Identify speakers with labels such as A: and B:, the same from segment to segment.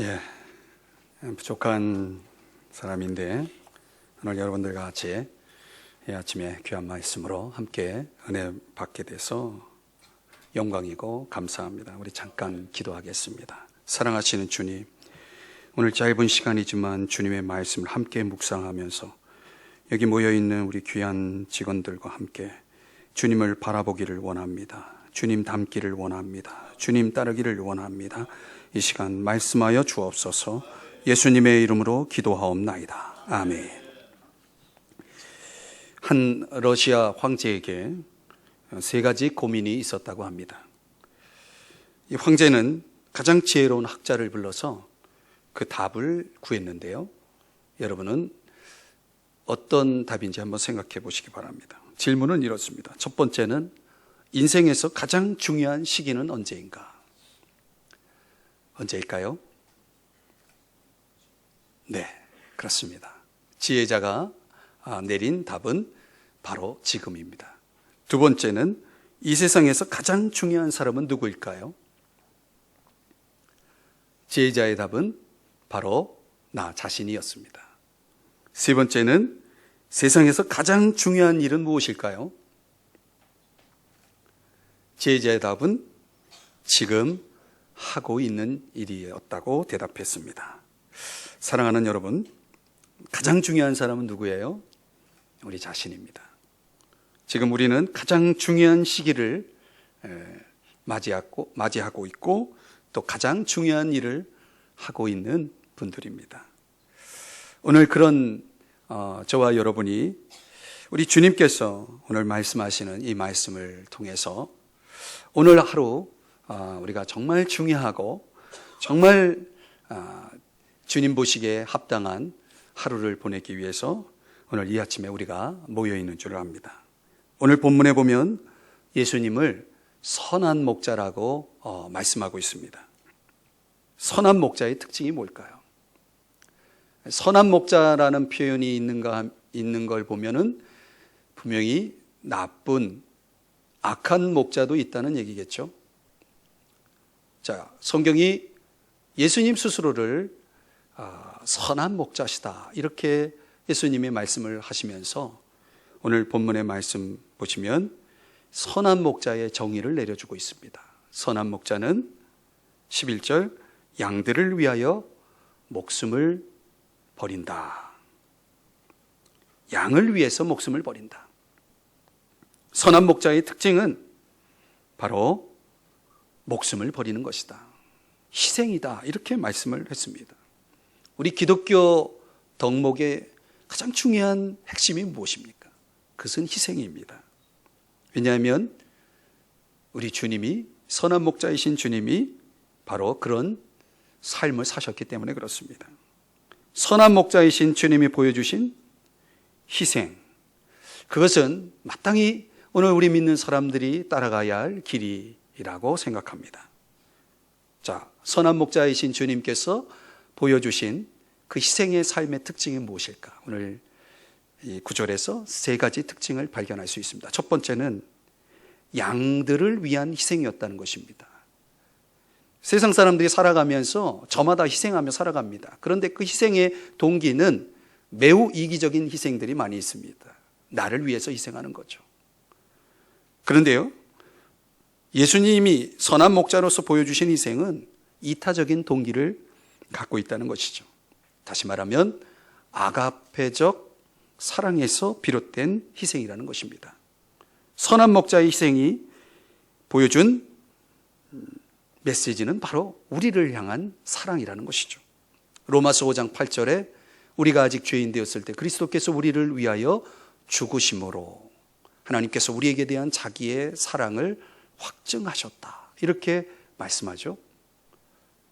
A: 예, 부족한 사람인데 오늘 여러분들과 같이 이 아침에 귀한 말씀으로 함께 은혜 받게 돼서 영광이고 감사합니다. 우리 잠깐 기도하겠습니다. 사랑하시는 주님, 오늘 짧은 시간이지만 주님의 말씀을 함께 묵상하면서 여기 모여있는 우리 귀한 직원들과 함께 주님을 바라보기를 원합니다. 주님 닮기를 원합니다. 주님 따르기를 원합니다. 이 시간 말씀하여 주옵소서. 예수님의 이름으로 기도하옵나이다. 아멘. 한 러시아 황제에게 세 가지 고민이 있었다고 합니다. 이 황제는 가장 지혜로운 학자를 불러서 그 답을 구했는데요. 여러분은 어떤 답인지 한번 생각해 보시기 바랍니다. 질문은 이렇습니다. 첫 번째는 인생에서 가장 중요한 시기는 언제인가? 언제일까요? 네, 그렇습니다. 지혜자가 내린 답은 바로 지금입니다. 두 번째는 이 세상에서 가장 중요한 사람은 누구일까요? 지혜자의 답은 바로 나 자신이었습니다. 세 번째는 세상에서 가장 중요한 일은 무엇일까요? 지혜자의 답은 지금 하고 있는 일이었다고 대답했습니다. 사랑하는 여러분, 가장 중요한 사람은 누구예요? 우리 자신입니다. 지금 우리는 가장 중요한 시기를 맞이하고 있고 또 가장 중요한 일을 하고 있는 분들입니다. 오늘 그런 저와 여러분이 우리 주님께서 오늘 말씀하시는 이 말씀을 통해서 오늘 하루 우리가 정말 중요하고 정말 주님 보시기에 합당한 하루를 보내기 위해서 오늘 이 아침에 우리가 모여있는 줄 압니다. 오늘 본문에 보면 예수님을 선한 목자라고 말씀하고 있습니다. 선한 목자의 특징이 뭘까요? 선한 목자라는 표현이 있는 걸 보면은 분명히 나쁜 악한 목자도 있다는 얘기겠죠. 자, 성경이 예수님 스스로를 선한 목자시다 이렇게 예수님이 말씀을 하시면서 오늘 본문의 말씀 보시면 선한 목자의 정의를 내려주고 있습니다. 선한 목자는 11절 양들을 위하여 목숨을 버린다. 양을 위해서 목숨을 버린다. 선한 목자의 특징은 바로 목숨을 버리는 것이다. 희생이다. 이렇게 말씀을 했습니다. 우리 기독교 덕목의 가장 중요한 핵심이 무엇입니까? 그것은 희생입니다. 왜냐하면 우리 주님이 선한 목자이신 주님이 바로 그런 삶을 사셨기 때문에 그렇습니다. 선한 목자이신 주님이 보여주신 희생, 그것은 마땅히 오늘 우리 믿는 사람들이 따라가야 할 길이라고 생각합니다. 자, 선한 목자이신 주님께서 보여주신 그 희생의 삶의 특징이 무엇일까? 오늘 이 구절에서 세 가지 특징을 발견할 수 있습니다. 첫 번째는 양들을 위한 희생이었다는 것입니다. 세상 사람들이 살아가면서 저마다 희생하며 살아갑니다. 그런데 그 희생의 동기는 매우 이기적인 희생들이 많이 있습니다. 나를 위해서 희생하는 거죠. 그런데요, 예수님이 선한 목자로서 보여주신 희생은 이타적인 동기를 갖고 있다는 것이죠. 다시 말하면 아가페적 사랑에서 비롯된 희생이라는 것입니다. 선한 목자의 희생이 보여준 메시지는 바로 우리를 향한 사랑이라는 것이죠. 로마서 5장 8절에 우리가 아직 죄인 되었을 때 그리스도께서 우리를 위하여 죽으심으로 하나님께서 우리에게 대한 자기의 사랑을 확증하셨다. 이렇게 말씀하죠.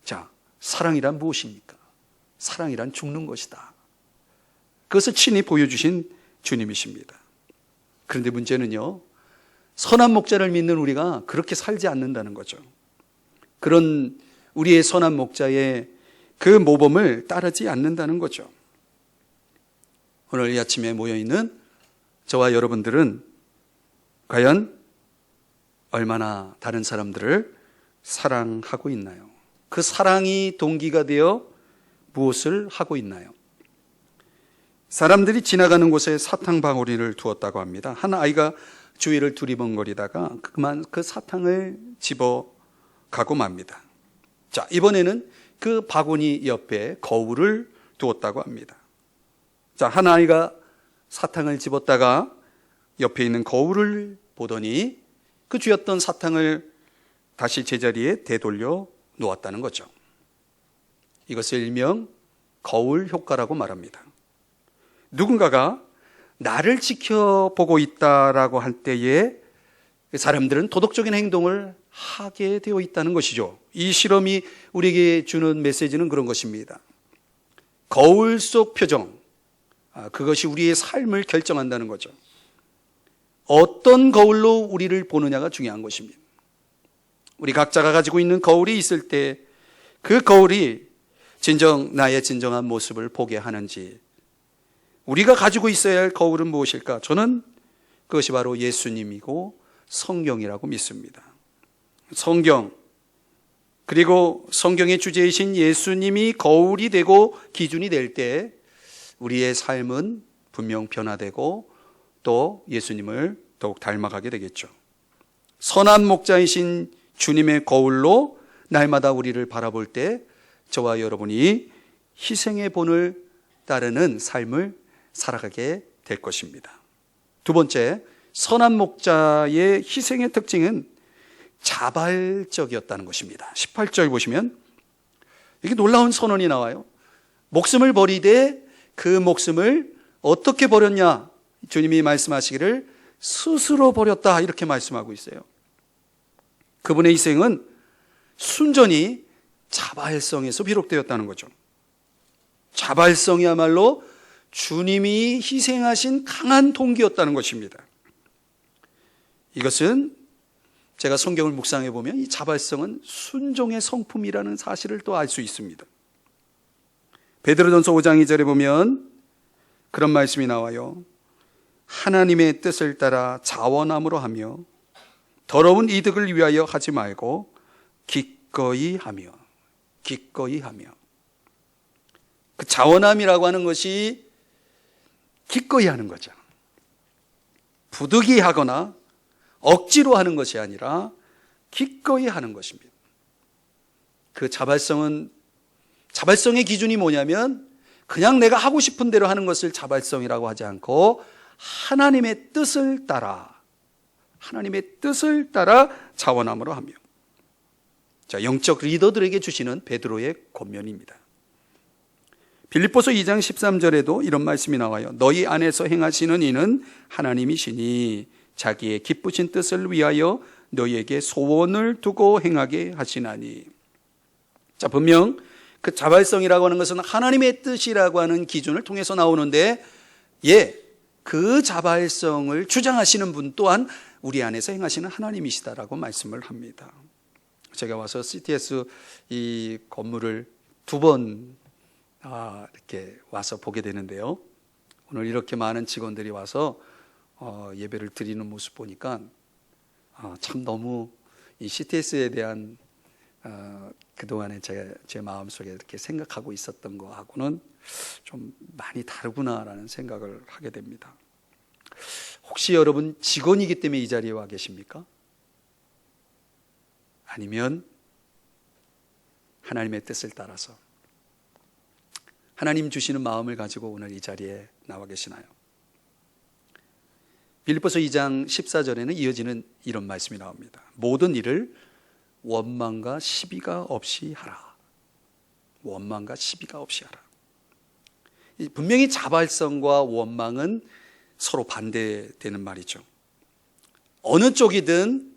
A: 자, 사랑이란 무엇입니까? 사랑이란 죽는 것이다. 그것을 친히 보여주신 주님이십니다. 그런데 문제는요, 선한 목자를 믿는 우리가 그렇게 살지 않는다는 거죠. 그런 우리의 선한 목자의 그 모범을 따르지 않는다는 거죠. 오늘 이 아침에 모여있는 저와 여러분들은 과연 얼마나 다른 사람들을 사랑하고 있나요? 그 사랑이 동기가 되어 무엇을 하고 있나요? 사람들이 지나가는 곳에 사탕 방울이를 두었다고 합니다. 한 아이가 주위를 두리번거리다가 그만 그 사탕을 집어 가고 맙니다. 자, 이번에는 그 바구니 옆에 거울을 두었다고 합니다. 자, 한 아이가 사탕을 집었다가 옆에 있는 거울을 보더니 그 쥐었던 사탕을 다시 제자리에 되돌려 놓았다는 거죠. 이것을 일명 거울 효과라고 말합니다. 누군가가 나를 지켜보고 있다라고 할 때에 사람들은 도덕적인 행동을 하게 되어 있다는 것이죠. 이 실험이 우리에게 주는 메시지는 그런 것입니다. 거울 속 표정, 그것이 우리의 삶을 결정한다는 거죠. 어떤 거울로 우리를 보느냐가 중요한 것입니다. 우리 각자가 가지고 있는 거울이 있을 때 그 거울이 나의 진정한 모습을 보게 하는지, 우리가 가지고 있어야 할 거울은 무엇일까? 저는 그것이 바로 예수님이고 성경이라고 믿습니다. 성경, 그리고 성경의 주제이신 예수님이 거울이 되고 기준이 될 때 우리의 삶은 분명 변화되고 또 예수님을 더욱 닮아가게 되겠죠. 선한 목자이신 주님의 거울로 날마다 우리를 바라볼 때 저와 여러분이 희생의 본을 따르는 삶을 살아가게 될 것입니다. 두 번째, 선한 목자의 희생의 특징은 자발적이었다는 것입니다. 18절 보시면 이게 놀라운 선언이 나와요. 목숨을 버리되 그 목숨을 어떻게 버렸냐? 주님이 말씀하시기를 스스로 버렸다, 이렇게 말씀하고 있어요. 그분의 희생은 순전히 자발성에서 비롯되었다는 거죠. 자발성이야말로 주님이 희생하신 강한 동기였다는 것입니다. 이것은 제가 성경을 묵상해 보면 이 자발성은 순종의 성품이라는 사실을 또 알 수 있습니다. 베드로전서 5장 2절에 보면 그런 말씀이 나와요. 하나님의 뜻을 따라 자원함으로 하며 더러운 이득을 위하여 하지 말고 기꺼이 하며 그 자원함이라고 하는 것이 기꺼이 하는 거죠. 부득이하거나 억지로 하는 것이 아니라 기꺼이 하는 것입니다. 그 자발성의 기준이 뭐냐면 그냥 내가 하고 싶은 대로 하는 것을 자발성이라고 하지 않고 하나님의 뜻을 따라 자원함으로 하며. 자, 영적 리더들에게 주시는 베드로의 권면입니다. 빌립보서 2장 13절에도 이런 말씀이 나와요. 너희 안에서 행하시는 이는 하나님이시니 자기의 기쁘신 뜻을 위하여 너희에게 소원을 두고 행하게 하시나니. 자, 분명 그 자발성이라고 하는 것은 하나님의 뜻이라고 하는 기준을 통해서 나오는데, 그 자발성을 주장하시는 분 또한 우리 안에서 행하시는 하나님이시다라고 말씀을 합니다. 제가 와서 CTS 이 건물을 두 번 이렇게 와서 보게 되는데요. 오늘 이렇게 많은 직원들이 와서 예배를 드리는 모습 보니까 참 너무 이 CTS에 대한 그동안에 제 마음속에 이렇게 생각하고 있었던 거하고는 좀 많이 다르구나라는 생각을 하게 됩니다. 혹시 여러분 직원이기 때문에 이 자리에 와 계십니까? 아니면 하나님의 뜻을 따라서 하나님 주시는 마음을 가지고 오늘 이 자리에 나와 계시나요? 빌립보서 2장 14절에는 이어지는 이런 말씀이 나옵니다. 모든 일을 원망과 시비가 없이 하라. 원망과 시비가 없이 하라. 분명히 자발성과 원망은 서로 반대되는 말이죠. 어느 쪽이든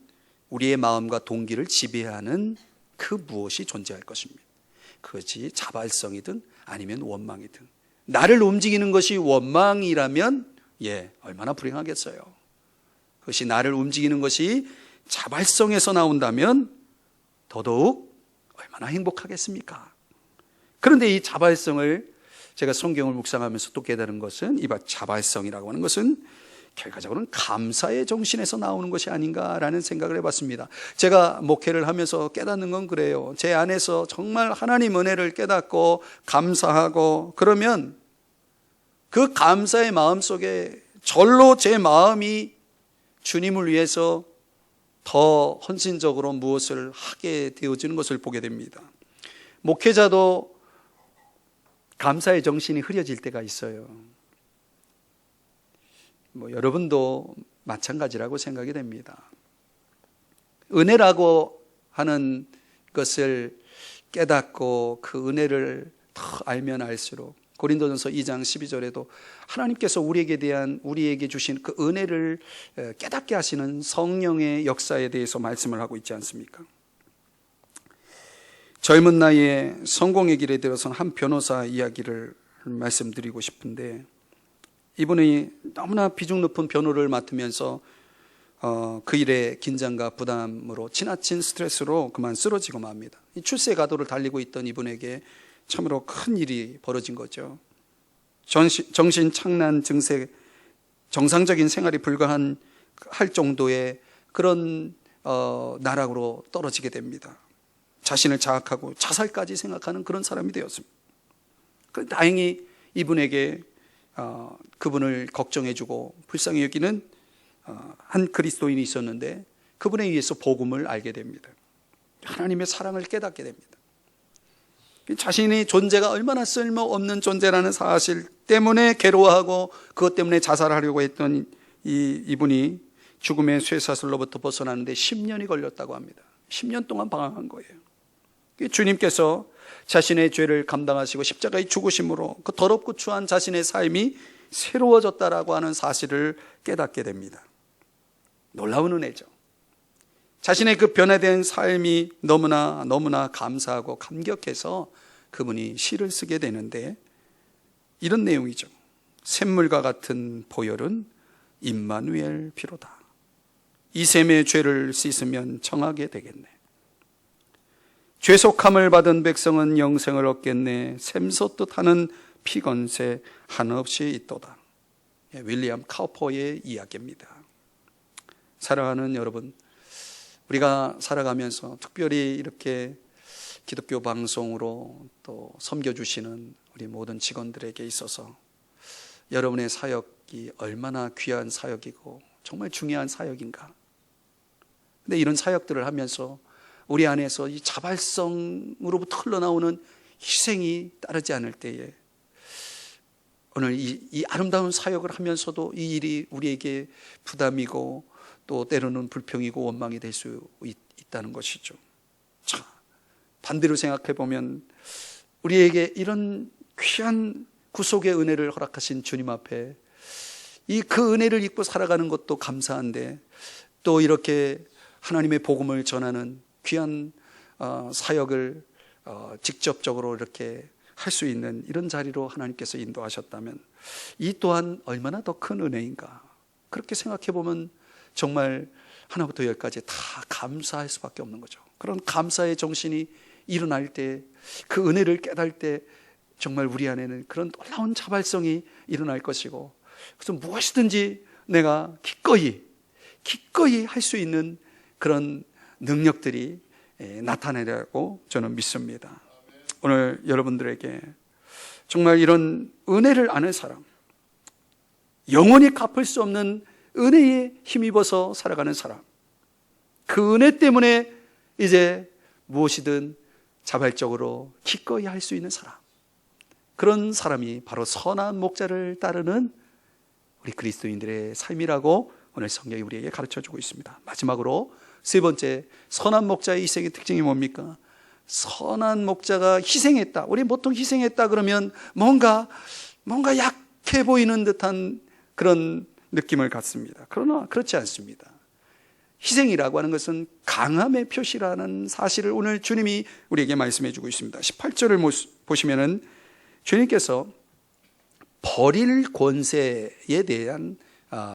A: 우리의 마음과 동기를 지배하는 그 무엇이 존재할 것입니다. 그것이 자발성이든 아니면 원망이든. 나를 움직이는 것이 원망이라면 얼마나 불행하겠어요. 그것이 나를 움직이는 것이 자발성에서 나온다면 더더욱 얼마나 행복하겠습니까? 그런데 이 자발성을 제가 성경을 묵상하면서 또 깨달은 것은 이 자발성이라고 하는 것은 결과적으로는 감사의 정신에서 나오는 것이 아닌가라는 생각을 해봤습니다. 제가 목회를 하면서 깨닫는 건 그래요. 제 안에서 정말 하나님 은혜를 깨닫고 감사하고 그러면 그 감사의 마음 속에 절로 제 마음이 주님을 위해서 더 헌신적으로 무엇을 하게 되어지는 것을 보게 됩니다. 목회자도 감사의 정신이 흐려질 때가 있어요. 여러분도 마찬가지라고 생각이 됩니다. 은혜라고 하는 것을 깨닫고 그 은혜를 더 알면 알수록 고린도전서 2장 12절에도 하나님께서 우리에게 주신 그 은혜를 깨닫게 하시는 성령의 역사에 대해서 말씀을 하고 있지 않습니까? 젊은 나이에 성공의 길에 들어선 한 변호사 이야기를 말씀드리고 싶은데, 이분이 너무나 비중 높은 변호를 맡으면서 그 일의 긴장과 부담으로 지나친 스트레스로 그만 쓰러지고 맙니다. 출세 가도를 달리고 있던 이분에게 참으로 큰 일이 벌어진 거죠. 정신착란 증세, 정상적인 생활이 불가할 정도의 그런 나락으로 떨어지게 됩니다. 자신을 자학하고 자살까지 생각하는 그런 사람이 되었습니다. 다행히 이분에게 그분을 걱정해주고 불쌍히 여기는 한 그리스도인이 있었는데 그분에 의해서 복음을 알게 됩니다. 하나님의 사랑을 깨닫게 됩니다. 자신의 존재가 얼마나 쓸모없는 존재라는 사실 때문에 괴로워하고 그것 때문에 자살하려고 했던 이분이 죽음의 쇠사슬로부터 벗어나는데 10년이 걸렸다고 합니다. 10년 동안 방황한 거예요. 주님께서 자신의 죄를 감당하시고 십자가의 죽으심으로 그 더럽고 추한 자신의 삶이 새로워졌다라고 하는 사실을 깨닫게 됩니다. 놀라운 은혜죠. 자신의 그 변화된 삶이 너무나 감사하고 감격해서 그분이 시를 쓰게 되는데 이런 내용이죠. 샘물과 같은 보혈은 임마누엘 피로다. 이 샘의 죄를 씻으면 정하게 되겠네. 죄속함을 받은 백성은 영생을 얻겠네. 샘솟듯 하는 피건세 한없이 있도다. 윌리엄 카우퍼의 이야기입니다. 사랑하는 여러분, 우리가 살아가면서 특별히 이렇게 기독교 방송으로 또 섬겨주시는 우리 모든 직원들에게 있어서 여러분의 사역이 얼마나 귀한 사역이고 정말 중요한 사역인가. 근데 이런 사역들을 하면서 우리 안에서 이 자발성으로부터 흘러나오는 희생이 따르지 않을 때에 오늘 이 아름다운 사역을 하면서도 이 일이 우리에게 부담이고 또 때로는 불평이고 원망이 될 수 있다는 것이죠. 자, 반대로 생각해 보면 우리에게 이런 귀한 구속의 은혜를 허락하신 주님 앞에 그 은혜를 입고 살아가는 것도 감사한데 또 이렇게 하나님의 복음을 전하는 귀한 사역을 직접적으로 이렇게 할 수 있는 이런 자리로 하나님께서 인도하셨다면 이 또한 얼마나 더 큰 은혜인가. 그렇게 생각해 보면 정말 하나부터 열까지 다 감사할 수밖에 없는 거죠. 그런 감사의 정신이 일어날 때, 그 은혜를 깨달을 때 정말 우리 안에는 그런 놀라운 자발성이 일어날 것이고, 그래서 무엇이든지 내가 기꺼이 할 수 있는 그런 능력들이 나타내려고 저는 믿습니다. 오늘 여러분들에게 정말 이런 은혜를 아는 사람, 영원히 갚을 수 없는 은혜에 힘입어서 살아가는 사람, 그 은혜 때문에 이제 무엇이든 자발적으로 기꺼이 할 수 있는 사람, 그런 사람이 바로 선한 목자를 따르는 우리 그리스도인들의 삶이라고 오늘 성경이 우리에게 가르쳐주고 있습니다. 마지막으로 세 번째, 선한 목자의 희생의 특징이 뭡니까? 선한 목자가 희생했다. 우리 보통 희생했다 그러면 뭔가 약해 보이는 듯한 그런 느낌을 갖습니다. 그러나 그렇지 않습니다. 희생이라고 하는 것은 강함의 표시라는 사실을 오늘 주님이 우리에게 말씀해 주고 있습니다. 18절을 보시면은 주님께서 버릴 권세에 대한